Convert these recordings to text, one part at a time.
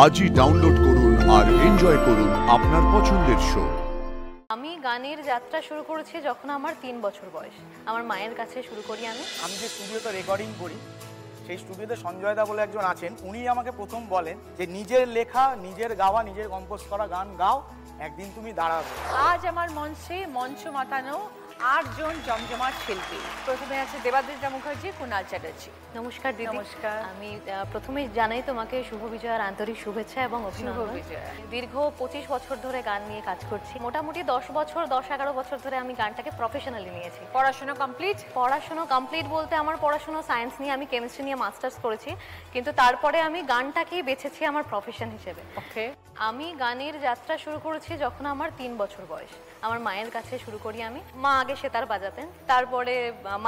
আজই ডাউনলোড করুন আর এনজয় করুন আপনার পছন্দের শো। আমি গানের যাত্রা শুরু করেছি যখন আমার 3 বছর বয়স। আমার মায়ের কাছে শুরু করি আমি যে স্টুডিওতে রেকর্ডিং করি, সেই স্টুডিওতে সঞ্জয় দা বলে একজন আছেন, উনি আমাকে প্রথম বলেন যে নিজের লেখা, নিজের গাওয়া, নিজের কম্পোজ করা গান গাও, একদিন তুমি দাঁড়াবে। আজ আমার মঞ্চ মাতানো 8 জন জমজমাট শিল্পী। প্রথমে আছে দেবাদ্রিতা মুখার্জি, কুণাল চ্যাটার্জি। নমস্কার দিদি। নমস্কার। আমি প্রথমে জানাই তোমাকে শুভ বিজয়ার আন্তরিক শুভেচ্ছা এবং অভিনন্দন। দীর্ঘ 25 বছর ধরে গান নিয়ে কাজ করছি। মোটামুটি 10-11 বছর ধরে আমি গানটাকে প্রফেশনালি নিয়েছি। পড়াশোনা কমপ্লিট? পড়াশোনা কমপ্লিট বলতে আমার পড়াশোনা সায়েন্স নিয়ে, আমি কেমিস্ট্রি নিয়ে মাস্টার্স করেছি, কিন্তু তারপরে আমি গানটাকেই বেছেছি আমার প্রফেশন হিসেবে। ওকে। আমি গানের যাত্রা শুরু করেছি যখন আমার 3 বছর বয়স। আমার মায়ের কাছে শুরু করি আমি। মা আগে সেতার বাজাতেন, তারপরে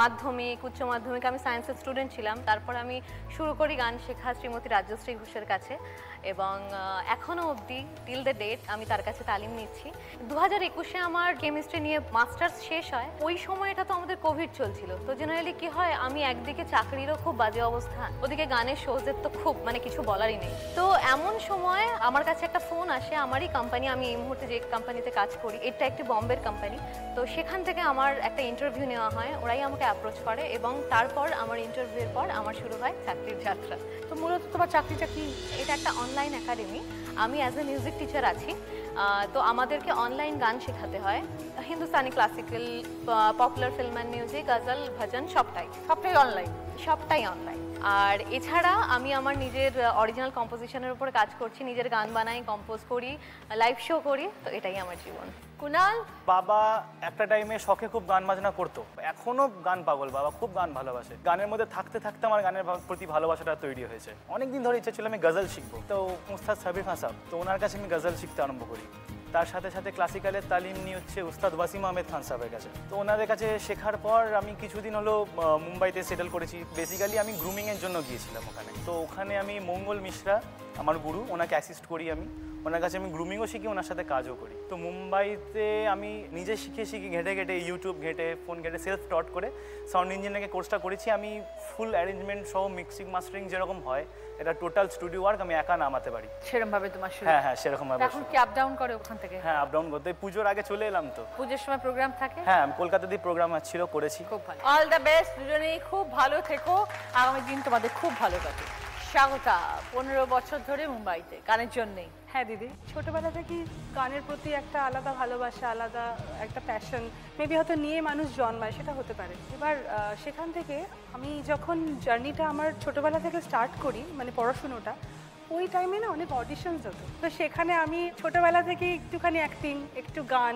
মাধ্যমিক, উচ্চ মাধ্যমিক আমি সায়েন্সের স্টুডেন্ট ছিলাম। তারপর আমি শুরু করি গান শেখা শ্রীমতী রাজশ্রী ঘোষের কাছে, এবং এখনও অবধি টিল দ্য ডেট আমি তার কাছে তালিম নিচ্ছি। 2021-এ আমার কেমিস্ট্রি নিয়ে মাস্টার্স শেষ হয়। ওই সময়টা তো আমাদের কোভিড চলছিল, তো জেনারেলি কি হয়, আমি একদিকে চাকরিরও খুব বাজে অবস্থা, ওদিকে গানের শোজের তো খুব কিছু বলারই নেই। তো এমন সময় আমার কাছে একটা ফোন আসে, আমারই কোম্পানি, আমি এই মুহূর্তে যে কোম্পানিতে কাজ করি এটা একটি বম্বের কোম্পানি। তো সেখান থেকে আমার একটা ইন্টারভিউ নেওয়া হয়, ওরাই আমাকে অ্যাপ্রোচ করে, এবং তারপর আমার ইন্টারভিউয়ের পর আমার শুরু হয় চাকরির যাত্রা। তো মূলত তোমার চাকরি এটা একটা অনলাইন একাডেমি। আমি অ্যাজ এ মিউজিক টিচার আছি। তো আমাদেরকে অনলাইন গান শেখাতে হয়, Hindustani, classical, popular film and music, ghazal, bhajan, সবটাই অনলাইন। আর এছাড়া আমি আমার নিজের অরিজিনাল কম্পোজিশনের উপর কাজ করছি, নিজের গান বানাই, কম্পোজ করি, লাইভ শো করি। তো এটাই আমার জীবন। কুণাল? বাবা একটা টাইমে শখে খুব গান বাজনা করতো, এখনো গান পাগল। বাবা খুব গান ভালোবাসে। গানের মধ্যে থাকতে থাকতে আমার গানের প্রতি ভালোবাসাটা তৈরি হয়েছে। অনেকদিন ধরে ইচ্ছা ছিল আমি গজল শিখবো, তো উস্তাদ সাবির খান সাহেব, তো ওনার কাছে আমি গজল শিখতে আরম্ভ করি। তার সাথে সাথে ক্লাসিক্যালের তালিম নিয়ে হচ্ছে উস্তাদ ওয়াসিম আহমেদ খান সাহেবের কাছে। তো ওনাদের কাছে শেখার পর আমি কিছুদিন হলো মুম্বাইতে সেটেল করেছি। বেসিক্যালি আমি গ্রুমিংয়ের জন্য গিয়েছিলাম ওখানে। তো ওখানে আমি মঙ্গল মিশ্রা আমার গুরু, ওনাকে অ্যাসিস্ট করি আমি। ওনার কাছে আমি গ্রুমিংও শিখি, ওনার সাথে কাজও করি। তো মুম্বাইতে আমি নিজে শিখে ঘেটে ইউটিউব ঘেটে, ফোন ঘেটে, সেলফ টট করে সাউন্ড ইঞ্জিনিয়ারিংয়ের কোর্সটা করেছি আমি। ফুল অ্যারেঞ্জমেন্ট সহ মিক্সিং মাস্টারিং যেরকম হয়, এটা টোটাল স্টুডিও ওয়ার্ক আমি একা নামাতে পারি। সেরকম ভাবে তোমার শুরু? হ্যাঁ সেরকম ভাবে। এখন কি আপ ডাউন করে ওখান থেকে? হ্যাঁ, আপ ডাউন করতে। পুজোর আগে চলে এলাম। তো পুজোর সময় প্রোগ্রাম থাকে? হ্যাঁ, কলকাতাতেই প্রোগ্রাম ছিল, করেছি। খুব ভালো। অল দ্য বেস্ট দুজনেই, খুব ভালো থেকো, আগামী দিন তোমাদের খুব ভালো কাটে। স্বাগতা 15 বছর ধরে মুম্বাইতে গানের জন্যই। হ্যাঁ দিদি, ছোটবেলা থেকেই গানের প্রতি একটা আলাদা ভালোবাসা, আলাদা একটা প্যাশন মেবি হয়তো নিয়ে মানুষ জন্মায়, সেটা হতে পারে। এবার সেখান থেকে আমি যখন জার্নিটা আমার ছোটবেলা থেকে স্টার্ট করি, মানে পড়াশুনোটা, ওই টাইমে না অনেক অডিশনস হতো। তো সেখানে আমি ছোটবেলা থেকে একটুখানি অ্যাক্টিং, একটু গান,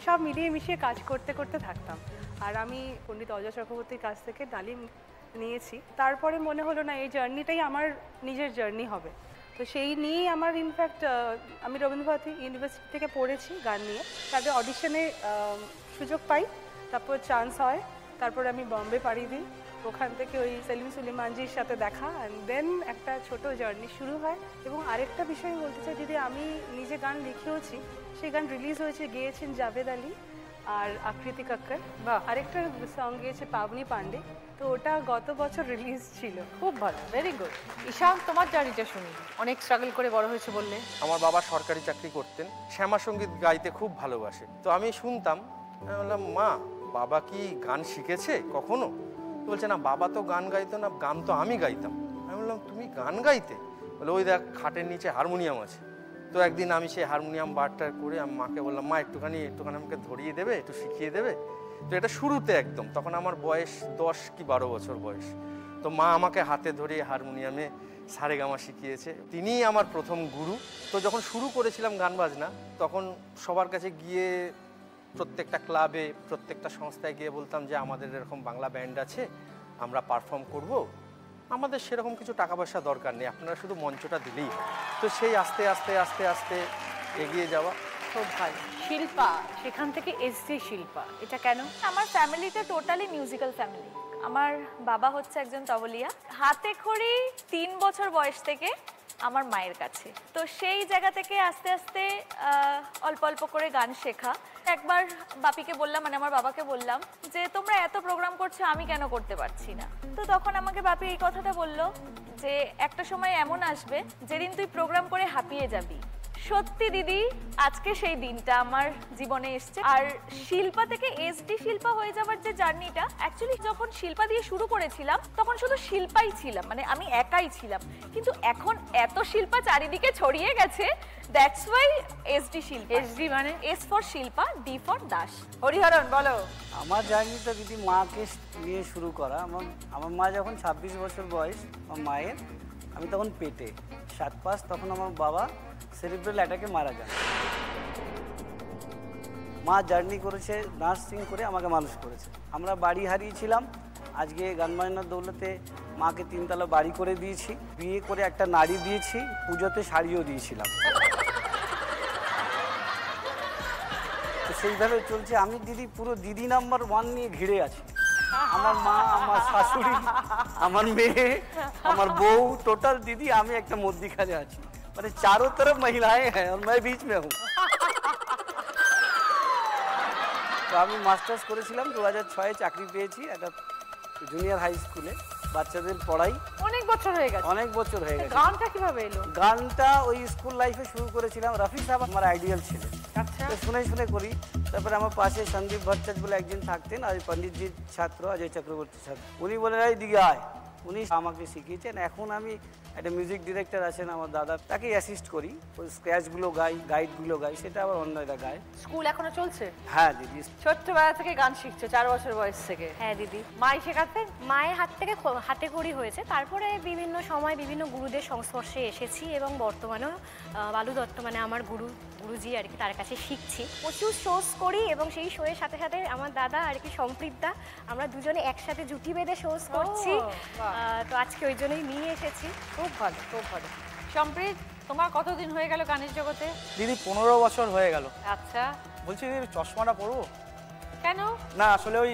সব মিলিয়ে মিশিয়ে কাজ করতে করতে থাকতাম। আর আমি পণ্ডিত অজয় চক্রবর্তীর কাছ থেকে তালিম নিয়েছি। তারপরে মনে হলো না, এই জার্নিটাই আমার নিজের জার্নি হবে। তো সেই নিয়েই আমার ইনফ্যাক্ট আমি রবীন্দ্রভারতী ইউনিভার্সিটি থেকে পড়েছি গান নিয়ে। তাদের অডিশনে সুযোগ পাই, তারপর চান্স হয়, তারপর আমি বম্বে পাড়ি দিই। ওখান থেকে ওই সেলিম সুলিমানজির সাথে দেখা, অ্যান্ড দেন একটা ছোট জার্নি শুরু হয়। এবং আরেকটা বিষয় বলতে চাই দিদি, আমি নিজে গান লিখেওছি, সেই গান রিলিজ হয়েছে, গেয়েছেন জাভেদ আলী আর আকৃতি কাক্কর। আরেকটা সং গেয়েছে পাবনি পান্ডে, তো ওটা গত বছর রিলিজ ছিল। খুব ভালো, ভেরি গুড। ঈশান, তোমার জার্নিটা শুনি। অনেক স্ট্রাগল করে বড় হয়েছে বললে। আমার বাবা সরকারি চাকরি করতেন, শ্যামা সঙ্গীত গাইতে খুব ভালোবাসে। তো আমি শুনতাম, আমি বললাম, মা বাবা কি গান শিখেছে কখনো? বলছে না, বাবা তো গান গাইতো না, গান তো আমি গাইতাম। আমি বললাম, তুমি গান গাইতে? বলে, ওই দেখ খাটের নিচে হারমোনিয়াম আছে। তো একদিন আমি সেই হারমোনিয়াম বারটা করে আমি মাকে বললাম, মা একটুখানি আমাকে ধরিয়ে দেবে, একটু শিখিয়ে দেবে। তো এটা শুরুতে একদম, তখন আমার বয়স 10 কি 12 বছর বয়স। তো মা আমাকে হাতে ধরিয়ে হারমোনিয়ামে সারেগামা শিখিয়েছে, তিনিই আমার প্রথম গুরু। তো যখন শুরু করেছিলাম গান বাজনা, তখন সবার কাছে গিয়ে, প্রত্যেকটা ক্লাবে, প্রত্যেকটা সংস্থায় গিয়ে বলতাম যে আমাদের এরকম বাংলা ব্যান্ড আছে, আমরা পারফর্ম করব, আমাদের সেরকম কিছু টাকা পয়সা দরকার নেই, আপনারা শুধু মঞ্চটা দিলেই হয়। তো সেই আস্তে আস্তে আস্তে আস্তে এগিয়ে যাওয়া। খুব ভালো। শিল্পা, সেখান থেকে এসছে শিল্পা, এটা কেন? আমার ফ্যামিলিটা টোটালি মিউজিক্যাল ফ্যামিলি। আমার বাবা হচ্ছে একজন তবলিয়া, হাতে খড়ি 3 বছর বয়স থেকে আমার মায়ের কাছে। তো সেই জায়গা থেকে আস্তে আস্তে অল্প অল্প করে গান শেখা। একবার বাপিকে বললাম, মানে আমার বাবাকে বললাম যে তোমরা এত প্রোগ্রাম করছো, আমি কেন করতে পারছি না। তো তখন আমাকে বাপি এই কথাটা বললো যে একটা সময় এমন আসবে যেদিন তুই প্রোগ্রাম করে হাঁপিয়ে যাবি। সত্যি দিদি, আজকে সেই দিনটা আমার জীবনে এসছে। আর শিল্পা থেকে এসডি শিল্পা হয়ে যাওয়ার যে জার্নিটা, অ্যাকচুয়ালি যখন শিল্পা দিয়ে শুরু করেছিলাম তখন শুধু শিল্পাই ছিলাম, মানে আমি একাই ছিলাম। কিন্তু এখন এত শিল্পা চারিদিকে ছড়িয়ে গেছে, that's why SD Shilpa. SD মানে S for Shilpa, D for Das. Hariharan বলো। আমার জার্নিটা দিদি মাকে নিয়ে শুরু করা। আমার মা যখন 26 বছর বয়স আমার মায়ের, আমি তখন পেটে 7 মাস, তখন আমার বাবা সেরিব্রাল অ্যাটাকে মারা যান। মা জার্নি করেছে, নার্সিং করে আমাকে মানুষ করেছে। আমরা বাড়ি হারিয়েছিলাম, আজকে গান বাজনার দৌলতে মাকে 3 তলা বাড়ি করে দিয়েছি, বিয়ে করে একটা নারী দিয়েছি, পুজোতে শাড়িও দিয়েছিলাম। তো সেইভাবে চলছে। আমি দিদি পুরো দিদি নাম্বার 1 নিয়ে ঘিরে আছি। আমার মা, আমার শাশুড়ি, আমার মেয়ে, আমার বউ, টোটাল দিদি, আমি একটা মধ্যিখানে আছি। মানে चारों तरफ महिलाएं हैं और मैं बीच में हूँ। তো আমি মাস্টার্স করেছিলাম, 2006-এ চাকরি পেয়েছি একটা জুনিয়র হাই স্কুলে, বাচ্চাদের পড়াই। অনেক বছর হয়ে গেছে। অনেক বছর হয়ে গেছে। গানটা কিভাবে এলো? গানটা ওই স্কুল লাইফে শুরু করেছিলাম। রফি সাহেব আমার আইডিয়াল ছিলেন। আচ্ছা। তো শুনে শুনে করি। তারপরে আমার পাশে সন্দীপ ভট্টাচার্য বলে একজন থাকতেন, আর পণ্ডিতজির ছাত্র অজয় চক্রবর্তী ছাত্র, উনি বলে এই দিকে আয়, উনি আমাকে শিখিয়েছেন। এখন আমি একটা মিউজিক ডিরেক্টর আছেন আমার দাদা, তাকে অ্যাসিস্ট করি। ওই স্ক্র্যাচগুলো গাই, গাইডগুলো গাই, সেটা আবার অন্য একটা গায়। স্কুল এখনো চলছে? হ্যাঁ দিদি। ছোট্টবেলা থেকে গান শিখছো, 4 বছর বয়স থেকে? হ্যাঁ দিদি। মাই শেখাতেন? মায়ের হাত থেকে হাতে খড়ি হয়েছে, তারপরে বিভিন্ন সময় বিভিন্ন গুরুদের সংস্পর্শে এসেছি এবং বর্তমানেও বালু দত্ত মানে আমার গুরুজি আর কি, তার কাছে শিখছি। প্রচুর শোজ করি এবং সেই শোয়ের সাথে সাথে আমার দাদা আর কি সম্পৃক্তা, আমরা দুজনে একসাথে জুটি বেঁধে শোজ করছি। তো আজকে ওই জন্যই নিয়ে এসেছি। খুব ভালো, খুব ভালো। সম্প্রীত, তোমার কতদিন হয়ে গেল গানের জগতে? দিদি 15 বছর হয়ে গেল। আচ্ছা। বলছি দিদি চশমাটা পরবো? কেন? না আসলে ওই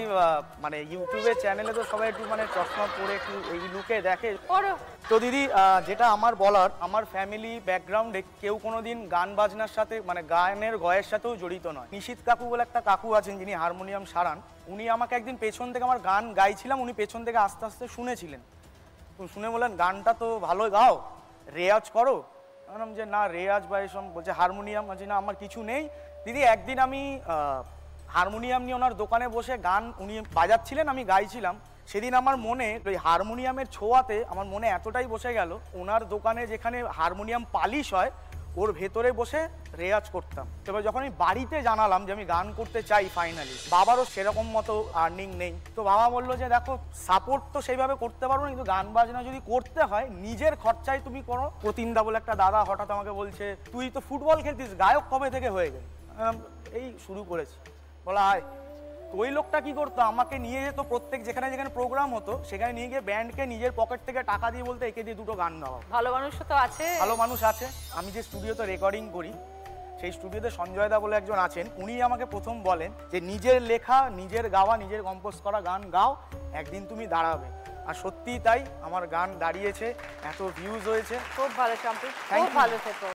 মানে ইউটিউবের চ্যানেলে তো সবাই একটু মানে চশমা পরে একটু এই লুকে দেখে। পড়ো। তো দিদি যেটা আমার বলার, আমার ফ্যামিলি ব্যাকগ্রাউন্ডে কেউ কোনোদিন গান বাজনার সাথে মানে গানের গয়ের সাথেও জড়িত নয়। নিশিত কাকু বলে একটা কাকু আছেন যিনি হারমোনিয়াম সারান, উনি আমাকে একদিন পেছন থেকে, আমার গান গাইছিলাম, উনি পেছন থেকে আস্তে আস্তে শুনেছিলেন। তো শুনে বললেন গানটা তো ভালো গাও, রেয়াজ করো। বললাম যে না রেয়াজ বা এসব, বলছে হারমোনিয়াম। বলছি না আমার কিছু নেই। দিদি একদিন আমি হারমোনিয়াম নিয়ে ওনার দোকানে বসে গান উনি বাজাচ্ছিলেন, আমি গাইছিলাম। সেদিন আমার মনে ওই হারমোনিয়ামের ছোঁয়াতে আমার মনে এতটাই বসে গেল, ওনার দোকানে যেখানে হারমোনিয়াম পালিশ হয় ওর ভেতরে বসে রেয়াজ করতাম। এবার যখন আমি বাড়িতে জানালাম যে আমি গান করতে চাই ফাইনালি, বাবারও সেরকম মতো আর্নিং নেই। তো বাবা বললো যে দেখো সাপোর্ট তো সেইভাবে করতে পারবো না, কিন্তু গান বাজনা যদি করতে হয় নিজের খরচায় তুমি করো। প্রতিমদা বলে একটা দাদা হঠাৎ আমাকে বলছে তুই তো ফুটবল খেলতিস, গায়ক কবে থেকে হয়ে গেল? এই শুরু করেছি। বলা হয় তো ওই লোকটা কি করতো, আমাকে নিয়ে যেত প্রত্যেক যেখানে যেখানে প্রোগ্রাম হতো সেখানে নিয়ে গিয়ে ব্যান্ডকে নিজের পকেট থেকে টাকা দিয়ে বলতে একে দিয়ে 2টো গান গাওয়া। ভালো মানুষ তো আছে। ভালো মানুষ আছে। আমি যে স্টুডিওতে রেকর্ডিং করি সেই স্টুডিওতে সঞ্জয় দা বলে একজন আছেন, উনি আমাকে প্রথম বলেন যে নিজের লেখা, নিজের গাওয়া, নিজের কম্পোজ করা গান গাও, একদিন তুমি দাঁড়াবে। আর সত্যিই তাই, আমার গান দাঁড়িয়েছে, এত ভিউজ হয়েছে। খুব ভালো সম্প্রীত, Thank খুব you. ভালো থেকো।